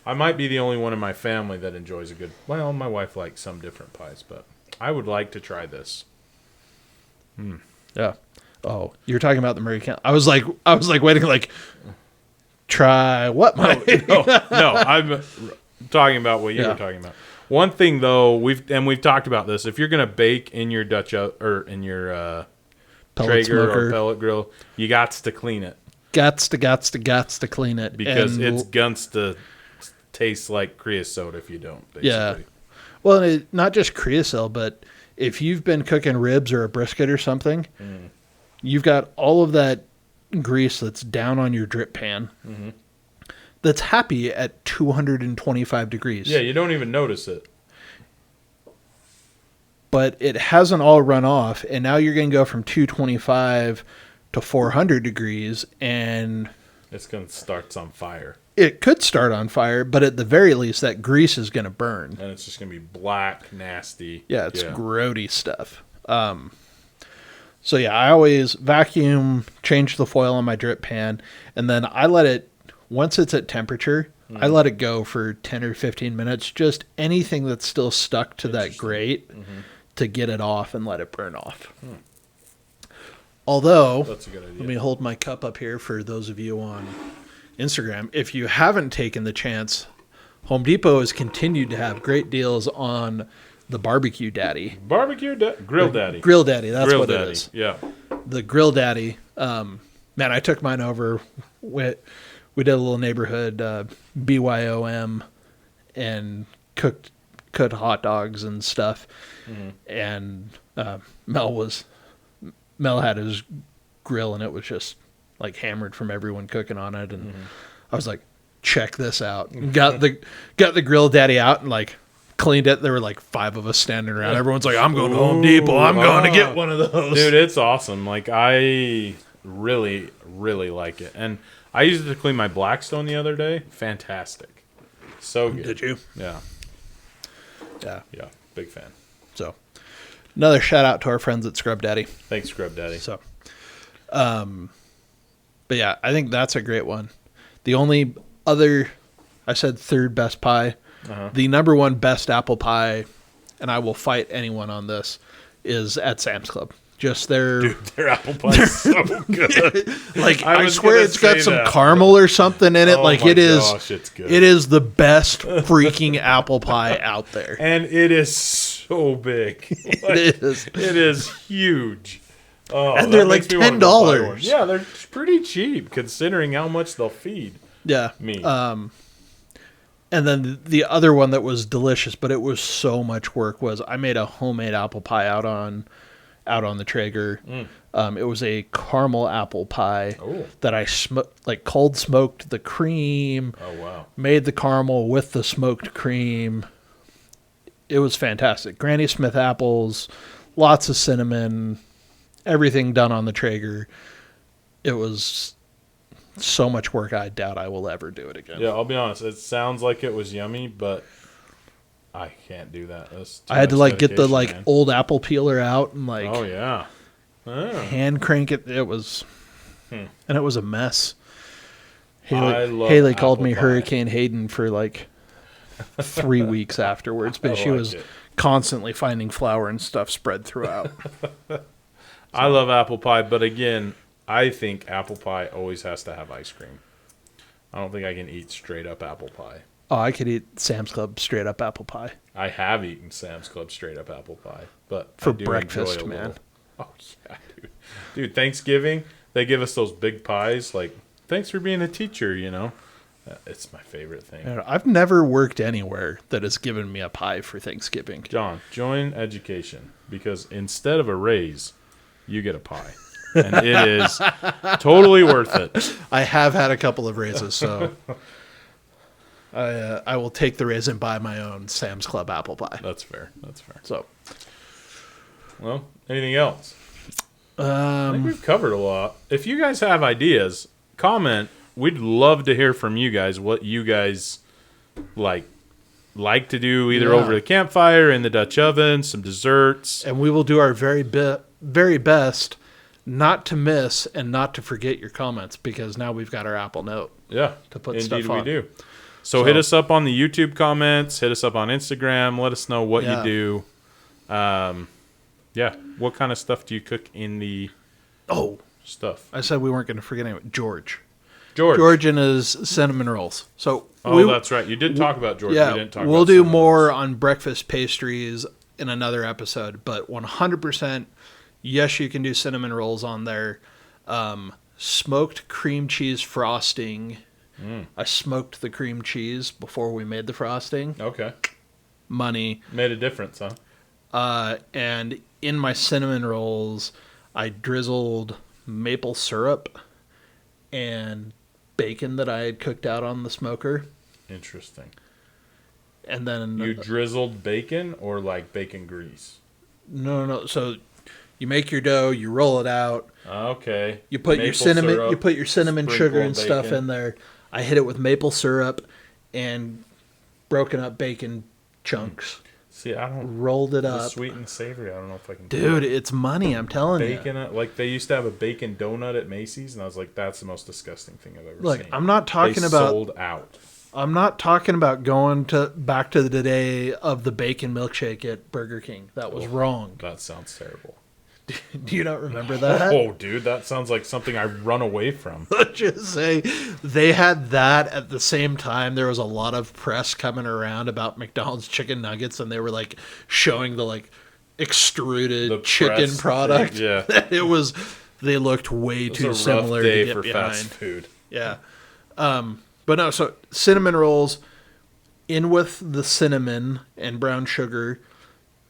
Speaker 5: I might be the only one in my family that enjoys a good... Well, my wife likes some different pies, but I would like to try this.
Speaker 6: Yeah. Oh, you're talking about the Murray County. I was like waiting, like, try what?
Speaker 5: No, I'm talking about what you
Speaker 6: Yeah.
Speaker 5: were talking about. One thing though, we've talked about this. If you're gonna bake in your Dutch or in your
Speaker 6: Pellet
Speaker 5: Traeger
Speaker 6: smoker.
Speaker 5: or pellet grill, you got to clean it
Speaker 6: Gots to clean it
Speaker 5: because
Speaker 6: And
Speaker 5: it's guns to taste like creosote if you don't. Basically.
Speaker 6: Yeah. Well, and not just creosote, but if you've been cooking ribs or a brisket or something, you've got all of that grease that's down on your drip pan that's happy at 225 degrees.
Speaker 5: Yeah, you don't even notice it.
Speaker 6: But it hasn't all run off, and now you're going to go from 225 to 400 degrees, and
Speaker 5: It's gonna start on fire,
Speaker 6: it could start on fire, but at the very least, that grease is going to burn.
Speaker 5: and it's just gonna be black, nasty.
Speaker 6: Yeah, it's grody stuff. So yeah, I always vacuum, change the foil on my drip pan, and then I let it, once it's at temperature, I let it go for 10 or 15 minutes, just anything that's still stuck to that grate to get it off and let it burn off. Although,
Speaker 5: That's a good idea.
Speaker 6: let me hold my cup up here for those of you on Instagram. If you haven't taken the chance, Home Depot has continued to have great deals on the Barbecue Daddy.
Speaker 5: Grill Daddy.
Speaker 6: Grill Daddy, that's
Speaker 5: Grill
Speaker 6: what
Speaker 5: Daddy.
Speaker 6: it is.
Speaker 5: Yeah.
Speaker 6: The Grill Daddy. Man, I took mine over. We did a little neighborhood BYOM and cooked hot dogs and stuff. And Mel had his grill, and it was just like hammered from everyone cooking on it. And I was like, check this out. Got the Grill Daddy out and like cleaned it. There were like 5 of us standing around. Everyone's like, I'm going to Home Depot. I'm going to get one of those.
Speaker 5: Dude, it's awesome. Like really, really like it. And I used it to clean my Blackstone the other day. Fantastic. So good.
Speaker 6: Did you?
Speaker 5: Yeah.
Speaker 6: Yeah.
Speaker 5: Yeah. Big fan.
Speaker 6: So, another shout out to our friends at Scrub Daddy.
Speaker 5: Thanks, Scrub Daddy.
Speaker 6: So, but yeah, I think that's a great one. The only other, I said third best pie. The number one best apple pie, and I will fight anyone on this, is at Sam's Club. Just their
Speaker 5: Dude, their apple pie is so good.
Speaker 6: like
Speaker 5: I
Speaker 6: I
Speaker 5: was
Speaker 6: swear
Speaker 5: gonna
Speaker 6: it's got
Speaker 5: say
Speaker 6: some
Speaker 5: that.
Speaker 6: caramel or something in it.
Speaker 5: Oh
Speaker 6: like
Speaker 5: my
Speaker 6: it is
Speaker 5: gosh, it's good.
Speaker 6: it is the best freaking apple pie out there.
Speaker 5: And it is so big. Like,
Speaker 6: It is.
Speaker 5: It is huge. Oh,
Speaker 6: And they're
Speaker 5: that
Speaker 6: like
Speaker 5: makes me wanna go buy
Speaker 6: $10.
Speaker 5: one. Yeah, they're pretty cheap considering how much they'll feed
Speaker 6: Yeah.
Speaker 5: me.
Speaker 6: And then the other one that was delicious, but it was so much work, was I made a homemade apple pie out on the Traeger. It was a caramel apple pie that I cold smoked the cream.
Speaker 5: Oh, wow.
Speaker 6: Made the caramel with the smoked cream. It was fantastic. Granny Smith apples, lots of cinnamon, everything done on the Traeger. It was so much work, I doubt I will ever do it again.
Speaker 5: Yeah, I'll be honest. It sounds like it was yummy, but I can't do that. That's too
Speaker 6: I had to
Speaker 5: much
Speaker 6: get the
Speaker 5: dedication, man.
Speaker 6: old apple peeler out and
Speaker 5: Oh, yeah. Oh.
Speaker 6: hand crank it. It was, and it was a mess.
Speaker 5: I love
Speaker 6: Haley called
Speaker 5: apple
Speaker 6: me
Speaker 5: pie.
Speaker 6: Hurricane Hayden for 3 weeks afterwards, but
Speaker 5: I
Speaker 6: she
Speaker 5: like
Speaker 6: was
Speaker 5: it.
Speaker 6: constantly finding flour and stuff spread throughout.
Speaker 5: I love apple pie, but again, I think apple pie always has to have ice cream. I don't think I can eat straight up apple pie.
Speaker 6: Oh, I could eat Sam's Club straight up apple pie.
Speaker 5: I have eaten Sam's Club straight up apple pie, but
Speaker 6: For
Speaker 5: I do
Speaker 6: breakfast,
Speaker 5: enjoy a
Speaker 6: man.
Speaker 5: little- Oh yeah, dude. Thanksgiving they give us those big pies. Like, thanks for being a teacher. It's my favorite thing.
Speaker 6: I've never worked anywhere that has given me a pie for Thanksgiving.
Speaker 5: John, join education because instead of a raise, you get a pie, and it is totally worth it.
Speaker 6: I have had a couple of raises, so I will take the raise and buy my own Sam's Club apple pie.
Speaker 5: That's fair. That's fair.
Speaker 6: So,
Speaker 5: Well, anything else? I think we've covered a lot. If you guys have ideas, comment. We'd love to hear from you guys. What you guys like to do, either over the campfire, in the Dutch oven, some desserts.
Speaker 6: and we will do our very best not to miss and not to forget your comments, because now we've got our Apple Note.
Speaker 5: Yeah,
Speaker 6: To put
Speaker 5: indeed
Speaker 6: stuff on.
Speaker 5: we do. So hit us up on the YouTube comments. Hit us up on Instagram. Let us know what
Speaker 6: Yeah.
Speaker 5: you do. Yeah, what kind of stuff do you cook in the stuff?
Speaker 6: I said we weren't going to forget anyone. George and his cinnamon rolls. So
Speaker 5: That's right. You did talk about George.
Speaker 6: Yeah,
Speaker 5: we didn't talk
Speaker 6: we'll
Speaker 5: about
Speaker 6: do
Speaker 5: cinnamon
Speaker 6: more
Speaker 5: rolls.
Speaker 6: on breakfast pastries in another episode, but 100%, yes, you can do cinnamon rolls on there. Smoked cream cheese frosting. I smoked the cream cheese before we made the frosting.
Speaker 5: Okay,
Speaker 6: Money.
Speaker 5: made a difference, huh?
Speaker 6: And in my cinnamon rolls, I drizzled maple syrup and bacon that I had cooked out on the smoker.
Speaker 5: Interesting.
Speaker 6: And then
Speaker 5: You drizzled bacon or like bacon grease?
Speaker 6: no. So you make your dough, you roll it out,
Speaker 5: Okay.
Speaker 6: you put your
Speaker 5: Maple
Speaker 6: cinnamon,
Speaker 5: syrup,
Speaker 6: you put your cinnamon sugar
Speaker 5: sprinkle
Speaker 6: and stuff
Speaker 5: bacon.
Speaker 6: in there. I hit it with maple syrup and broken up bacon chunks.
Speaker 5: See, I don't.
Speaker 6: Rolled it
Speaker 5: The
Speaker 6: up.
Speaker 5: sweet and savory. I don't know if I can. do
Speaker 6: Dude,
Speaker 5: it.
Speaker 6: it's money, I'm telling you.
Speaker 5: Bacon, like they used to have a bacon donut at Macy's, and I was like, "That's the most disgusting thing I've ever
Speaker 6: Look,
Speaker 5: seen."
Speaker 6: I'm not talking
Speaker 5: They
Speaker 6: about
Speaker 5: sold out.
Speaker 6: I'm not talking about going back to the day of the bacon milkshake at Burger King. That was wrong.
Speaker 5: That sounds terrible.
Speaker 6: Do you not remember that?
Speaker 5: Oh, dude, that sounds like something I run away from.
Speaker 6: Let's just say they had that at the same time. There was a lot of press coming around about McDonald's chicken nuggets, and they were like showing the extruded
Speaker 5: The
Speaker 6: chicken
Speaker 5: press
Speaker 6: product.
Speaker 5: thing, yeah.
Speaker 6: It was. They looked way
Speaker 5: It was
Speaker 6: too
Speaker 5: a
Speaker 6: similar
Speaker 5: rough day
Speaker 6: to get
Speaker 5: for
Speaker 6: behind.
Speaker 5: fast food.
Speaker 6: Yeah. But no, so cinnamon rolls in with the cinnamon and brown sugar,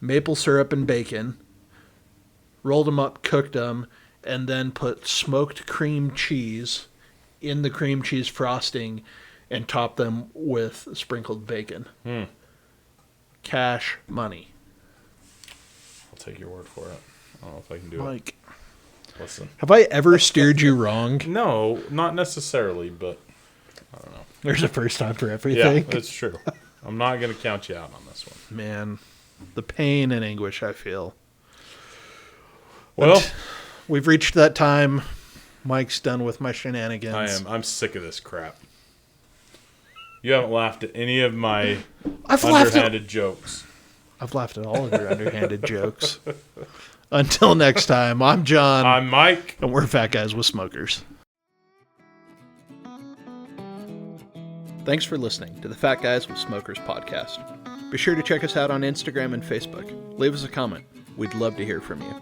Speaker 6: maple syrup and bacon, rolled them up, cooked them, and then put smoked cream cheese in the cream cheese frosting and topped them with sprinkled bacon. Cash money.
Speaker 5: I'll take your word for it. I don't know if I can do it. Listen.
Speaker 6: Have I ever steered you wrong?
Speaker 5: No, not necessarily, but
Speaker 6: There's a first time for
Speaker 5: yeah,
Speaker 6: everything.
Speaker 5: it's true. I'm not going to count you out on this one.
Speaker 6: Man, the pain and anguish I feel.
Speaker 5: Well,
Speaker 6: We've reached that time. Mike's done with my shenanigans.
Speaker 5: I'm sick of this crap. You haven't laughed at any of my
Speaker 6: I've laughed
Speaker 5: underhanded jokes.
Speaker 6: I've laughed at all of your underhanded jokes. Until next time, I'm John.
Speaker 5: I'm Mike.
Speaker 6: And we're Fat Guys with Smokers. Thanks for listening to the Fat Guys with Smokers podcast. Be sure to check us out on Instagram and Facebook. Leave us a comment. We'd love to hear from you.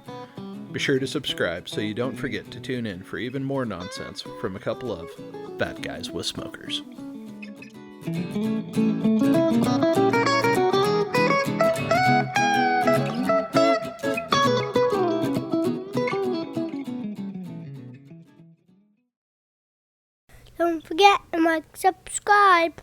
Speaker 6: Be sure to subscribe so you don't forget to tune in for even more nonsense from a couple of Fat Guys with Smokers.
Speaker 7: Don't forget to like, subscribe.